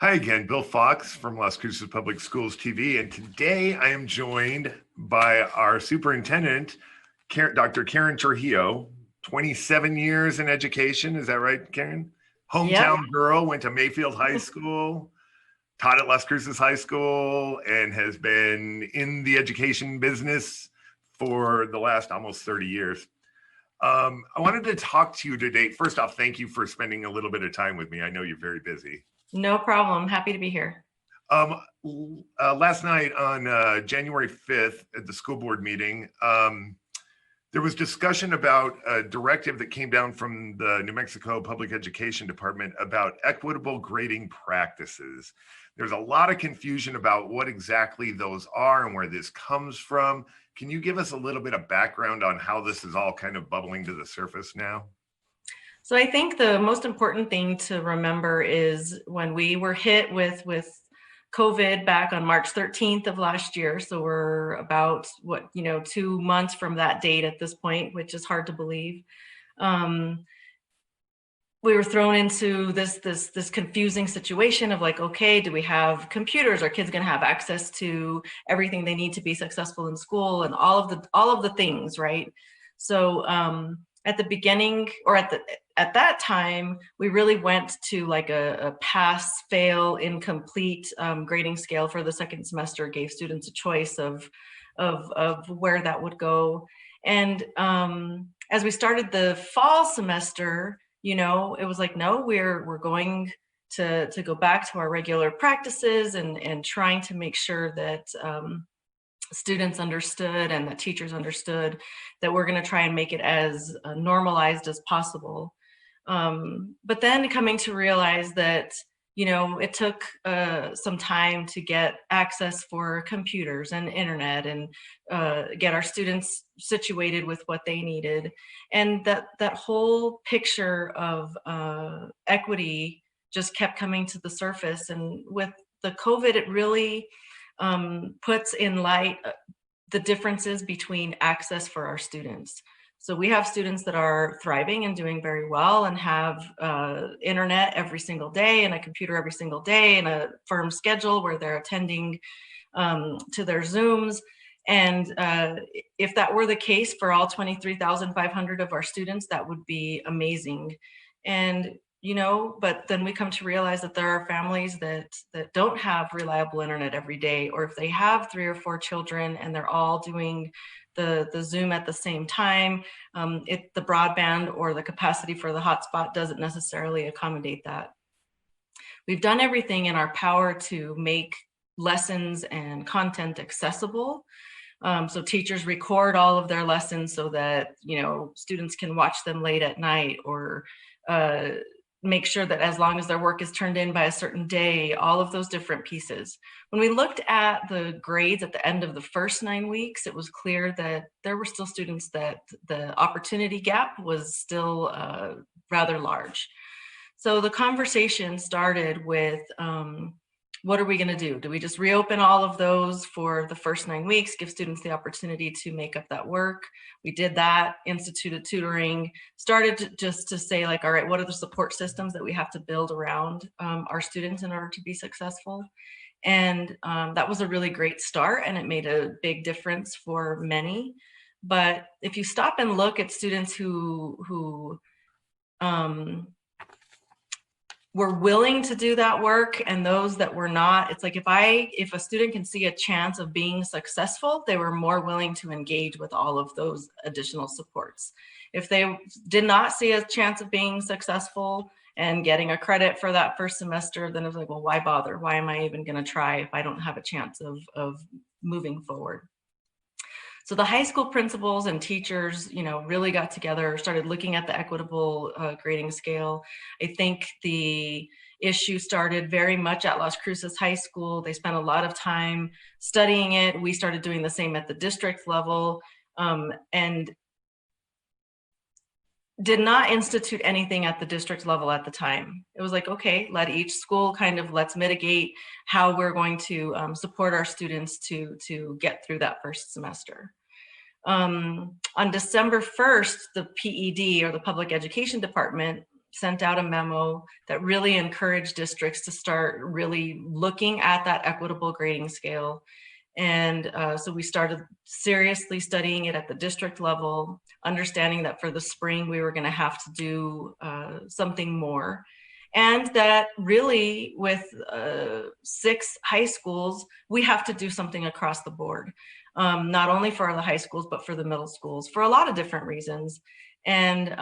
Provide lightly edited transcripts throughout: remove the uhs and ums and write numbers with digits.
Hi again, Bill Fox from Las Cruces Public Schools TV, and today I am joined by our superintendent, Dr. Karen Trujillo, 27 years in education. Is that right, Karen? Yep. Hometown girl, went to Mayfield High School, taught at Las Cruces High School, and has been in the education business for the last almost 30 years. I wanted to talk to you today. First off, thank you for spending a little bit of time with me. I know you're very busy. No problem. Happy to be here. Um, Last night on January 5th at the school board meeting, there was discussion about a directive that came down from the New Mexico Public Education Department about equitable grading practices. There's a lot of confusion about what exactly those are and where this comes from. Can you give us a little bit of background on how this is all kind of bubbling to the surface now? So I think the most important thing to remember is when we were hit with COVID back on March 13th of last year. So we're about 2 months from that date at this point, which is hard to believe. We were thrown into this confusing situation of like, okay, do we have computers? Are kids going to have access to everything they need to be successful in school and all of the things, right? So at the beginning, or at that time, we really went to like a pass, fail, incomplete grading scale for the second semester. Gave students a choice of where that would go. And as we started the fall semester, it was like, no, we're going to go back to our regular practices and trying to make sure that students understood and that teachers understood that we're going to try and make it as normalized as possible. But then coming to realize that, it took some time to get access for computers and internet and get our students situated with what they needed. And that whole picture of equity just kept coming to the surface. And with the COVID, it really puts in light the differences between access for our students. So we have students that are thriving and doing very well and have internet every single day and a computer every single day and a firm schedule where they're attending to their Zooms. And if that were the case for all 23,500 of our students, that would be amazing. And but then we come to realize that there are families that don't have reliable internet every day, or if they have 3 or 4 children and they're all doing the Zoom at the same time, the broadband or the capacity for the hotspot doesn't necessarily accommodate that. We've done everything in our power to make lessons and content accessible. So teachers record all of their lessons so that students can watch them late at night, or make sure that as long as their work is turned in by a certain day, all of those different pieces. When we looked at the grades at the end of the first 9 weeks, it was clear that there were still students that the opportunity gap was still rather large. So the conversation started with, what are we going to do? Do we just reopen all of those for the first 9 weeks, give students the opportunity to make up that work? We did that, instituted tutoring, started just to say like, all right, what are the support systems that we have to build around our students in order to be successful? And that was a really great start, and it made a big difference for many. But if you stop and look at students who were willing to do that work and those that were not, it's like if a student can see a chance of being successful, they were more willing to engage with all of those additional supports. If they did not see a chance of being successful and getting a credit for that first semester, then it was like, well, why bother? Why am I even going to try if I don't have a chance of moving forward? So the high school principals and teachers, really got together, started looking at the equitable grading scale. I think the issue started very much at Las Cruces High School. They spent a lot of time studying it. We started doing the same at the district level, and did not institute anything at the district level at the time. It was like, okay, let each school let's mitigate how we're going to support our students to get through that first semester. On December 1st, the PED, or the Public Education Department, sent out a memo that really encouraged districts to start really looking at that equitable grading scale. And so we started seriously studying it at the district level, understanding that for the spring we were going to have to do something more. And that really with 6 high schools, we have to do something across the board, not only for the high schools, but for the middle schools for a lot of different reasons. And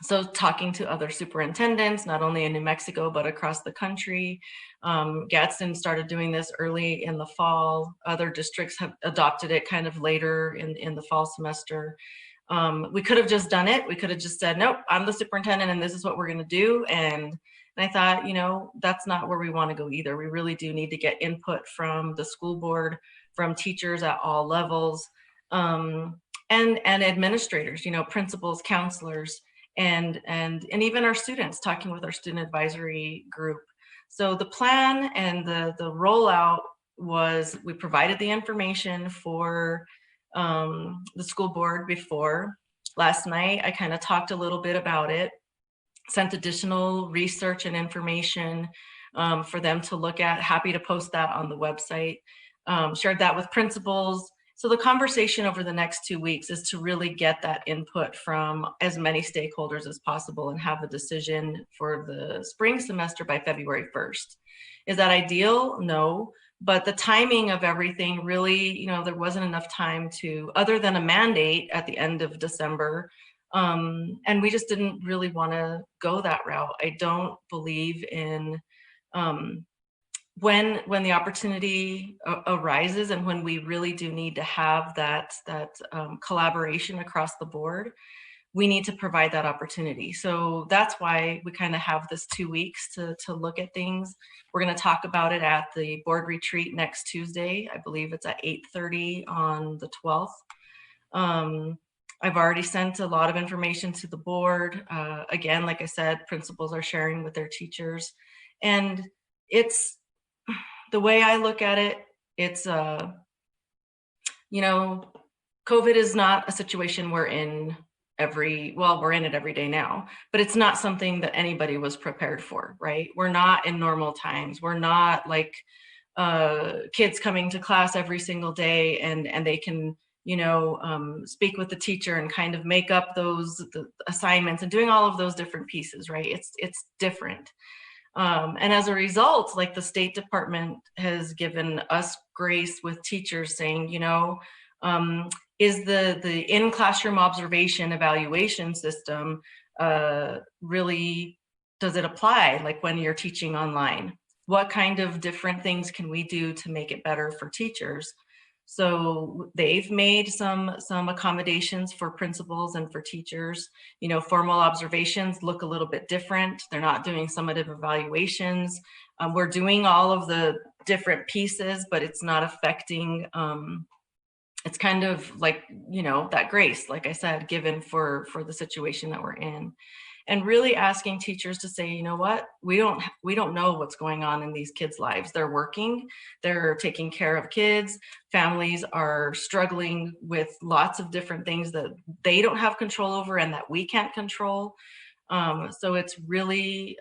so talking to other superintendents, not only in New Mexico, but across the country. Gadsden started doing this early in the fall. Other districts have adopted it kind of later in the fall semester. We could have just done it. We could have just said, nope, I'm the superintendent and this is what we're gonna do. And I thought, you know, that's not where we wanna go either. We really do need to get input from the school board, from teachers at all levels, and administrators, you know, principals, counselors, and even our students, talking with our student advisory group. So the plan and the rollout was, we provided the information for the school board before. Last night, I kind of talked a little bit about it, sent additional research and information for them to look at. Happy to post that on the website. Shared that with principals. So the conversation over the next 2 weeks is to really get that input from as many stakeholders as possible and have a decision for the spring semester by February 1st. Is that ideal? No, but the timing of everything really, you know, there wasn't enough time to, other than a mandate at the end of December, and we just didn't really want to go that route. I don't believe in when the opportunity arises and when we really do need to have that collaboration across the board, we need to provide that opportunity. So that's why we kind of have this 2 weeks to look at things. We're going to talk about it at the board retreat next Tuesday. I believe it's at 8:30 on the 12th. I've already sent a lot of information to the board. Again, like I said, principals are sharing with their teachers. And it's, the way I look at it, it's, you know, COVID is not a situation we're in we're in it every day now, but it's not something that anybody was prepared for, right? We're not in normal times. We're not like kids coming to class every single day and they can, you know, speak with the teacher and kind of make up the assignments and doing all of those different pieces, right? It's different. And as a result, like the State Department has given us grace with teachers saying, you know, is the in-classroom observation evaluation system really, does it apply like when you're teaching online? What kind of different things can we do to make it better for teachers? So they've made some accommodations for principals and for teachers. You know, formal observations look a little bit different. They're not doing summative evaluations. We're doing all of the different pieces, but it's not affecting, it's kind of like, you know, that grace, like I said, given for the situation that we're in. And really asking teachers to say, you know what, we don't know what's going on in these kids' lives. They're working, they're taking care of kids, families are struggling with lots of different things that they don't have control over and that we can't control. So it's really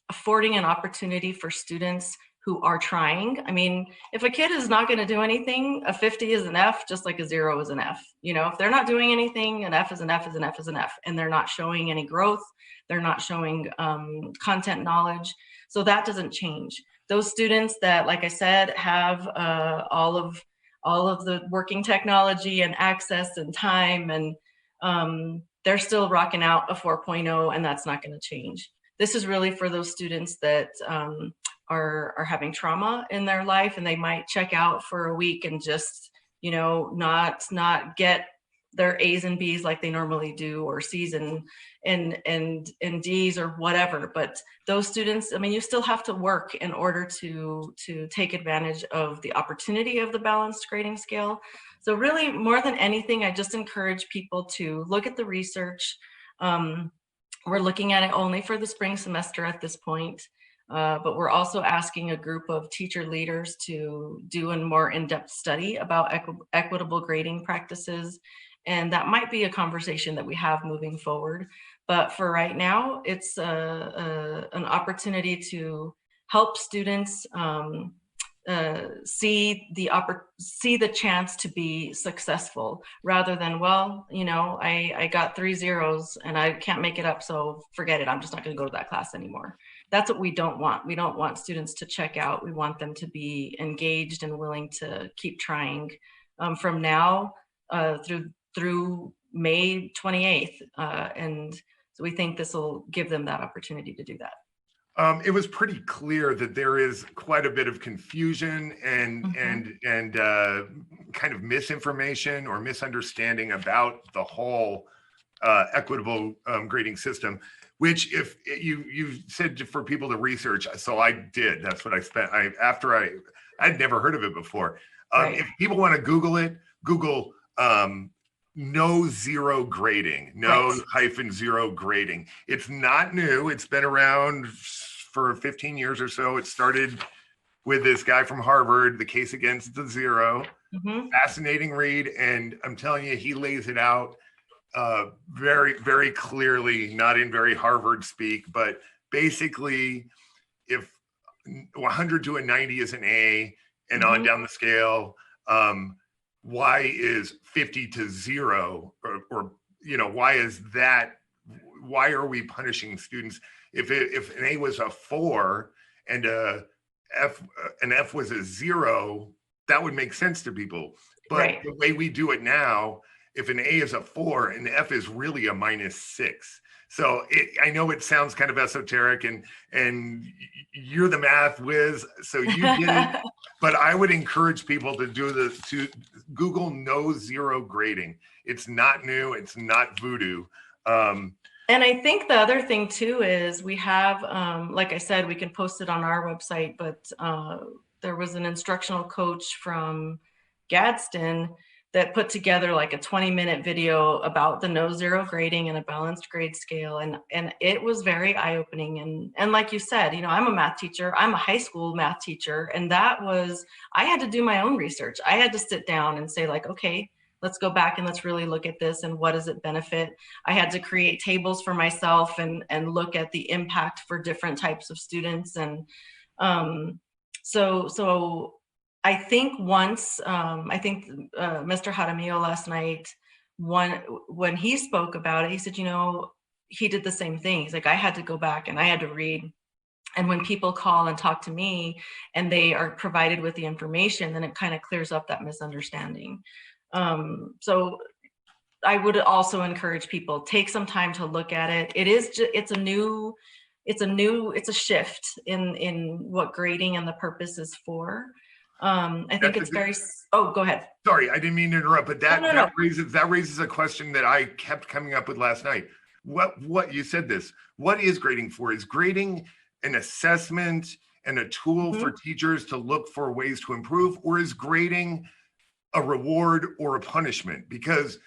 affording an opportunity for students who are trying. I mean, if a kid is not going to do anything, a 50 is an F, just like a 0 is an F. You know, if they're not doing anything, an F is an F is an F is an F, and they're not showing any growth, they're not showing content knowledge. So that doesn't change. Those students that, like I said, have all of the working technology and access and time, and they're still rocking out a 4.0, and that's not going to change. This is really for those students that are having trauma in their life, and they might check out for a week and just, you know, not get their A's and B's like they normally do, or C's and D's or whatever. But those students, I mean, you still have to work in order to take advantage of the opportunity of the balanced grading scale. So really, more than anything, I just encourage people to look at the research. We're looking at it only for the spring semester at this point. But we're also asking a group of teacher leaders to do a more in-depth study about equitable grading practices And that might be a conversation that we have moving forward. But for right now, it's an opportunity to help students see the chance to be successful, rather than, well, I got 3 zeros and I can't make it up, so forget it, I'm just not going to go to that class anymore. That's what we don't want. We don't want students to check out. We want them to be engaged and willing to keep trying from now through May 28th. And so we think this will give them that opportunity to do that. It was pretty clear that there is quite a bit of confusion and kind of misinformation or misunderstanding about the whole equitable grading system. Which, if you said for people to research, so I did. That's what I spent. I'd never heard of it before. Right. If people want to Google it, Google no zero grading, -0 grading. It's not new. It's been around for 15 years or so. It started with this guy from Harvard, The Case Against the Zero. Fascinating read. And I'm telling you, he lays it out very, very clearly, not in very Harvard speak, but basically if 100 to a 90 is an A and on down the scale, why is 50 to 0 or why is that? Why are we punishing students? If an A was a 4 and an F was a 0, that would make sense to people. But the way we do it now, if an A is a 4 and F is really a -6. So I know it sounds kind of esoteric and you're the math whiz, so you get it. But I would encourage people to to Google no zero grading. It's not new. It's not voodoo. And I think the other thing too is we have, like I said, we can post it on our website, but there was an instructional coach from Gadsden that put together like a 20-minute video about the no zero grading and a balanced grade scale. And it was very eye-opening. And like you said, I'm a math teacher, I'm a high school math teacher. And I had to do my own research. I had to sit down and say like, okay, let's go back and let's really look at this and what does it benefit? I had to create tables for myself and look at the impact for different types of students. And so I think Mr. Jaramillo last night, when he spoke about it, he said, he did the same thing. He's like, I had to go back and I had to read. And when people call and talk to me and they are provided with the information, then it kind of clears up that misunderstanding. So I would also encourage people, take some time to look at it. It's a shift in what grading and the purpose is for. I think it's very, oh, go ahead. Sorry, I didn't mean to interrupt, but that raises a question that I kept coming up with last night. What you said this, what is grading for? Is grading an assessment and a tool for teachers to look for ways to improve, or is grading a reward or a punishment? Because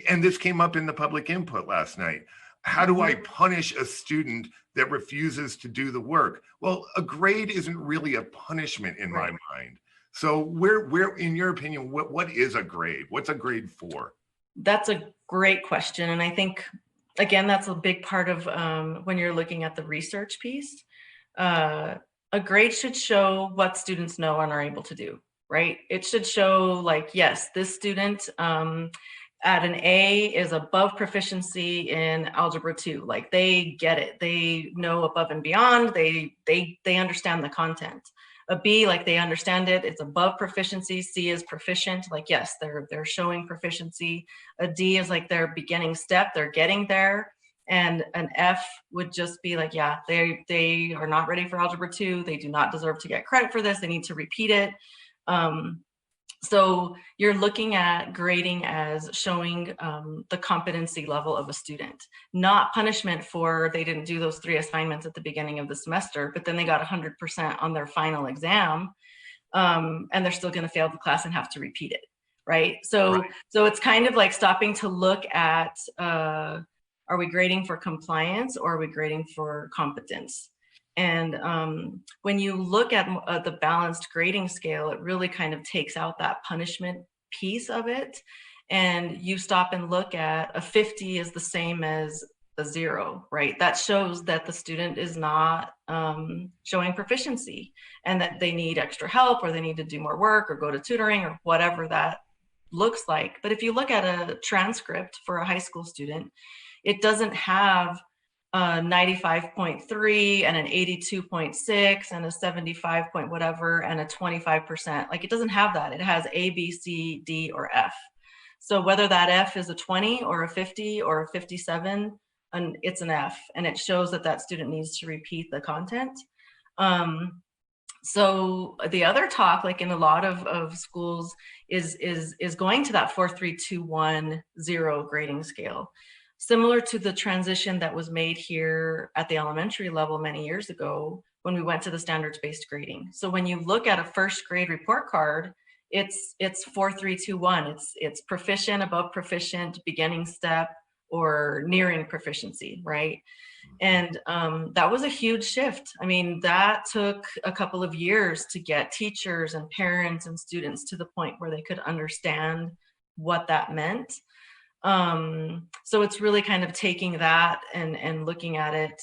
and this came up in the public input last night, how do I punish a student that refuses to do the work? Well, a grade isn't really a punishment in my mind. So where, in your opinion, what is a grade? What's a grade for? That's a great question. And I think, again, that's a big part of when you're looking at the research piece. A grade should show what students know and are able to do, right? It should show like, yes, this student at an A is above proficiency in algebra 2. Like they get it. They know above and beyond. They understand the content. A B, like they understand it. It's above proficiency. C is proficient. Like, yes, they're showing proficiency. A D is like their beginning step. They're getting there. And an F would just be like, yeah, they are not ready for algebra 2. They do not deserve to get credit for this. They need to repeat it. So you're looking at grading as showing the competency level of a student, not punishment for they didn't do those 3 assignments at the beginning of the semester, but then they got 100% on their final exam, and they're still going to fail the class and have to repeat it, right? So it's kind of like stopping to look at, are we grading for compliance or are we grading for competence? And when you look at the balanced grading scale, it really kind of takes out that punishment piece of it and you stop and look at a 50 is the same as a 0, right? That shows that the student is not showing proficiency and that they need extra help or they need to do more work or go to tutoring or whatever that looks like. But if you look at a transcript for a high school student, it doesn't have a 95.3 and an 82.6 and a 75 point whatever and a 25%. Like, it doesn't have that. It has A, B, C, D, or F. So whether that F is a 20 or a 50 or a 57, and it's an F, and it shows that that student needs to repeat the content. So the other talk, like in a lot of schools, is going to that 4-3-2-1-0 grading scale, similar to the transition that was made here at the elementary level many years ago when we went to the standards-based grading. So when you look at a first grade report card, it's 4-3-2-1. It's proficient, above proficient, beginning step, or nearing proficiency, right? And that was a huge shift. I mean, that took a couple of years to get teachers and parents and students to the point where they could understand what that meant. So it's really kind of taking that and looking at it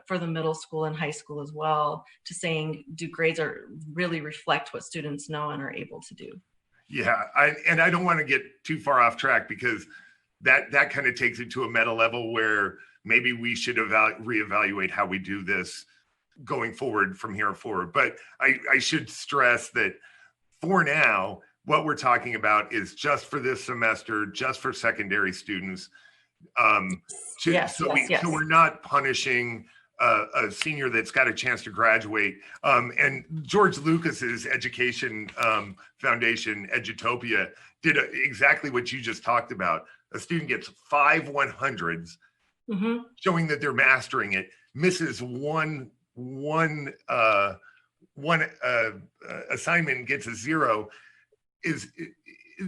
for the middle school and high school as well, to saying, do grades really reflect what students know and are able to do? Yeah, I don't want to get too far off track, because that kind of takes it to a meta level where maybe we should reevaluate how we do this going forward from here forward. But I should stress that for now, what we're talking about is just for this semester, just for secondary students. So we're not punishing a senior that's got a chance to graduate. And George Lucas's education foundation, Edutopia, did exactly what you just talked about. A student gets 5 100s, showing that they're mastering it, misses one assignment, gets a 0,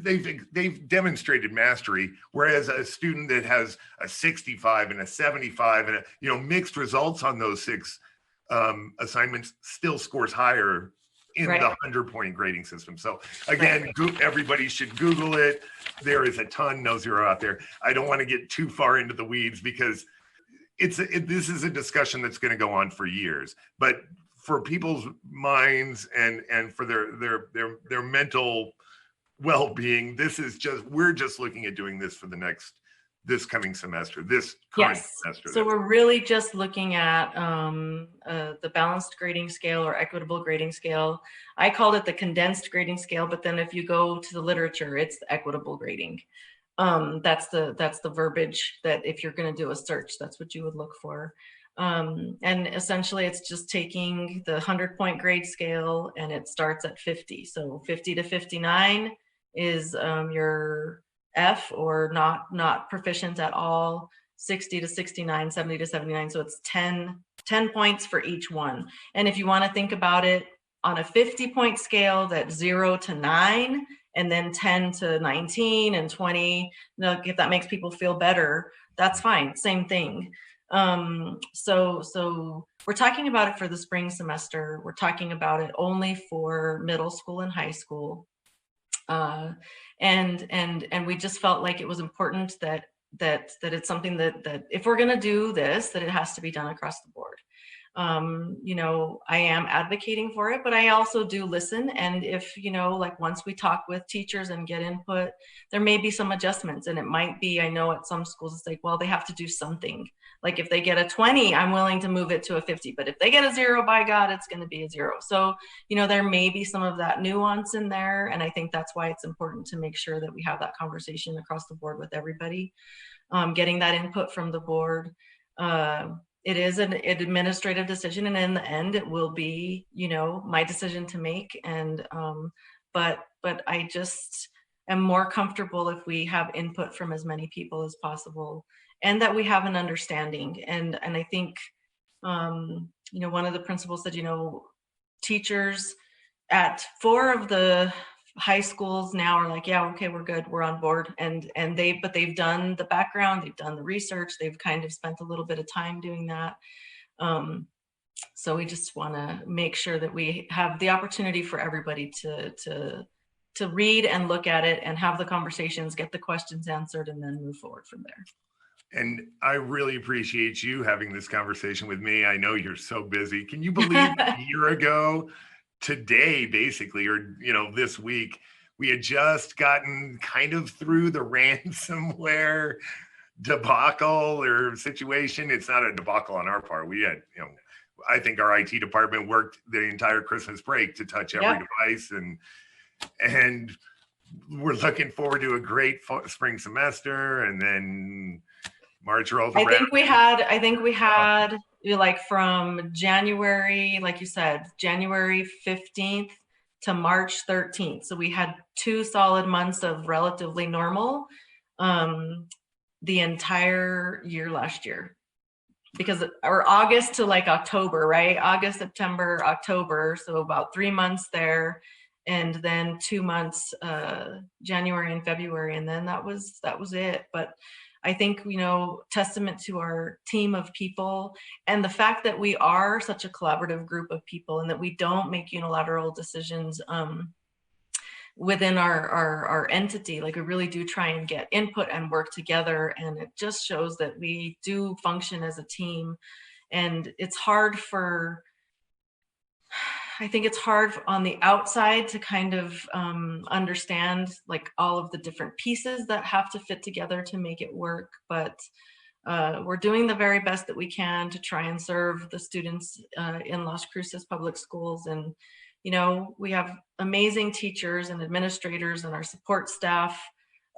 they've demonstrated mastery. Whereas a student that has a 65 and a 75 and mixed results on those 6 assignments still scores higher in the 100-point grading system. So again, everybody should Google it. There is a ton, no 0 out there. I don't want to get too far into the weeds, because this is a discussion that's going to go on for years. But for people's minds and for their mental well-being, we're just looking at doing this for this coming semester, this current semester. So we're really just looking at the balanced grading scale or equitable grading scale. I called it the condensed grading scale, but then if you go to the literature, it's the equitable grading. That's the verbiage that if you're going to do a search, that's what you would look for. And essentially it's just taking the 100-point grade scale, and it starts at 50. So 50 to 59 is your F, or not proficient at all. 60 to 69, 70 to 79. So it's 10 points for each one. And if you want to think about it on a 50-point scale, that's 0 to 9, and then 10 to 19 and 20. If that makes people feel better, that's fine. Same thing. So we're talking about it for the spring semester. We're talking about it only for middle school and high school. And we just felt like it was important that it's something that if we're going to do this, that it has to be done across the board. I am advocating for it, but I also do listen. And if, like once we talk with teachers and get input, there may be some adjustments, and it might be, I know at some schools, it's like, well, they have to do something. Like if they get a 20, I'm willing to move it to a 50, but if they get a 0, by God, it's going to be a 0. So, there may be some of that nuance in there. And I think that's why it's important to make sure that we have that conversation across the board with everybody, getting that input from the board. It is an administrative decision, and in the end, it will be, my decision to make. And but I just am more comfortable if we have input from as many people as possible, and that we have an understanding. And I think, one of the principals said, teachers at 4 of the high schools now are like, yeah, okay, we're good, we're on board. And they've done the background, they've done the research, they've kind of spent a little bit of time doing that. So we just want to make sure that we have the opportunity for everybody to to read and look at it and have the conversations, get the questions answered, and then move forward from there. And I really appreciate you having this conversation with me. I know you're so busy. Can you believe a year ago today, basically, or, this week, we had just gotten kind of through the ransomware debacle or situation. It's not a debacle on our part. We had, I think our IT department worked the entire Christmas break to touch every device, and we're looking forward to a great spring semester, and then March rolls around. I think we had like from January, like you said, January 15th to March 13th. So we had 2 solid months of relatively normal the entire year last year. Because, or August to like October, right? August, September, October. So about 3 months there. And then 2 months, January and February. And then that was it. But I think, testament to our team of people and the fact that we are such a collaborative group of people and that we don't make unilateral decisions within our entity. Like, we really do try and get input and work together. And it just shows that we do function as a team. And it's hard I think it's hard on the outside to kind of understand like all of the different pieces that have to fit together to make it work. But we're doing the very best that we can to try and serve the students in Las Cruces Public Schools. And, we have amazing teachers and administrators, and our support staff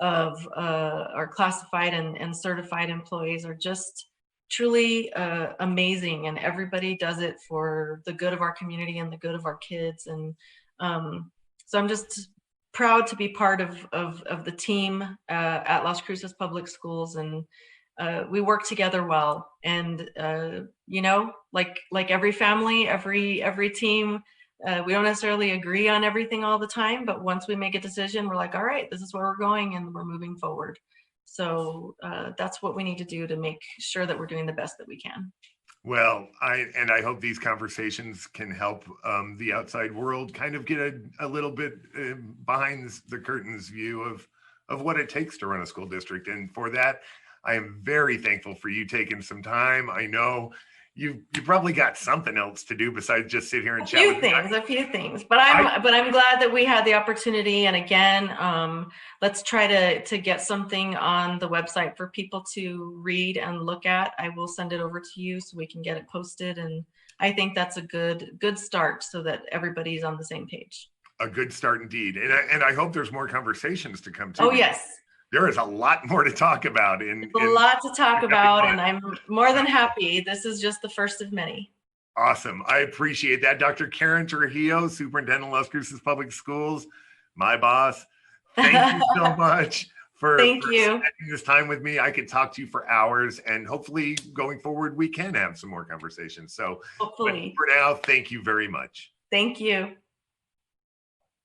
of our classified and certified employees are just truly amazing, and everybody does it for the good of our community and the good of our kids. And so I'm just proud to be part of the team at Las Cruces Public Schools, and we work together well. And like every family, every team, we don't necessarily agree on everything all the time, but once we make a decision, we're like, all right, this is where we're going, and we're moving forward. So that's what we need to do to make sure that we're doing the best that we can. Well, I hope these conversations can help the outside world kind of get a little bit behind the curtains view of what it takes to run a school district. And for that, I am very thankful for you taking some time. I know you probably got something else to do besides just sit here and chat. A few things, but I'm glad that we had the opportunity. And again, let's try to get something on the website for people to read and look at. I will send it over to you so we can get it posted. And I think that's a good start so that everybody's on the same page. A good start indeed. And I hope there's more conversations to come to. Oh, yes. There is a lot more to talk about. A lot to talk about, and I'm more than happy. This is just the first of many. Awesome. I appreciate that. Dr. Karen Trujillo, Superintendent of Las Cruces Public Schools, my boss. Thank you so much for spending this time with me. I could talk to you for hours, and hopefully going forward, we can have some more conversations. So hopefully. For now, thank you very much. Thank you.